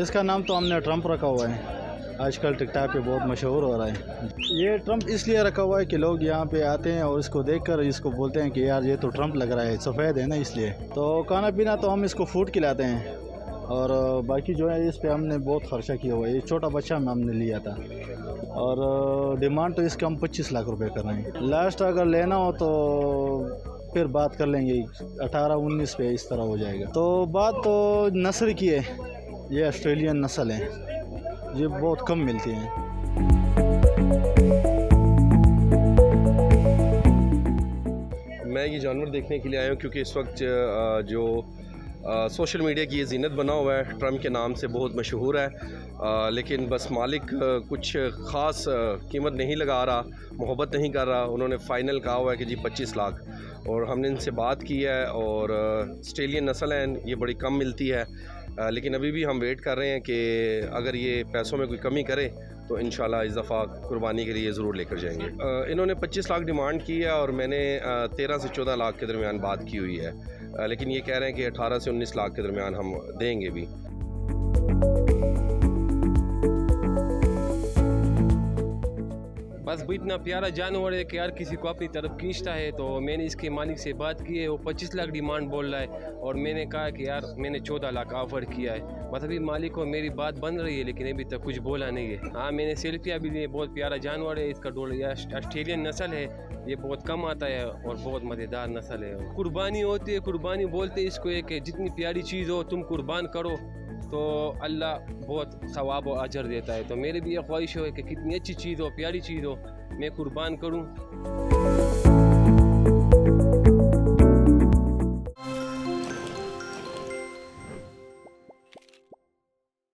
इसका नाम तो हमने ट्रंप रखा हुआ है, आजकल टिकटॉक पे बहुत मशहूर हो रहा है। ये ट्रंप इसलिए रखा हुआ है कि लोग यहाँ पे आते हैं और इसको देखकर इसको बोलते हैं कि यार ये तो ट्रंप लग रहा है, सफ़ेद है ना, इसलिए। तो खाना पीना तो हम इसको फूड खिलाते हैं, और बाकी जो है इस पे हमने बहुत खर्चा किया हुआ है। ये छोटा बच्चा हमने लिया था, और डिमांड तो इसका हम 25 लाख रुपए कर रहे हैं। लास्ट अगर लेना हो तो फिर बात कर लेंगे, 18-19 पे इस तरह हो जाएगा। तो बात तो नस्ल की है, ये ऑस्ट्रेलियन नस्ल है, ये बहुत कम मिलती हैं। मैं ये जानवर देखने के लिए आया हूँ क्योंकि इस वक्त जो सोशल मीडिया की ये जीनत बना हुआ है, ट्रम्प के नाम से बहुत मशहूर है, लेकिन बस मालिक कुछ ख़ास कीमत नहीं लगा रहा, मोहब्बत नहीं कर रहा। उन्होंने फ़ाइनल कहा हुआ है कि जी 25 लाख, और हमने इनसे बात की है, और ऑस्ट्रेलियन नस्ल है, ये बड़ी कम मिलती है, लेकिन अभी भी हम वेट कर रहे हैं कि अगर ये पैसों में कोई कमी करे तो इंशाल्लाह इस दफ़ा कुर्बानी के लिए ज़रूर लेकर जाएंगे। इन्होंने 25 लाख डिमांड की है और मैंने 13 से 14 लाख के दरमियान बात की हुई है, लेकिन ये कह रहे हैं कि 18 से 19 लाख के दरमियान हम देंगे भी। बस वो इतना प्यारा जानवर है कि यार किसी को अपनी तरफ खींचता है। तो मैंने इसके मालिक से बात की है, वो 25 लाख डिमांड बोल रहा है, और मैंने कहा कि यार मैंने 14 लाख ऑफ़र किया है। मतलब अभी मालिक को मेरी बात बन रही है, लेकिन अभी तक कुछ बोला नहीं है। हाँ, मैंने सेल्फियाँ भी ली, बहुत प्यारा जानवर है, इसका डोल या ऑस्ट्रेलियन नस्ल है, ये बहुत कम आता है और बहुत मज़ेदार नस्ल है। कुर्बानी होती है, कुर्बानी बोलते हैं इसको, है कि जितनी प्यारी चीज़ हो तुम कुर्बान करो तो अल्लाह बहुत सवाब और अजर देता है। तो मेरी भी ये ख्वाहिश है कि कितनी अच्छी चीज़ हो, प्यारी चीज़ हो, मैं कुर्बान करूं।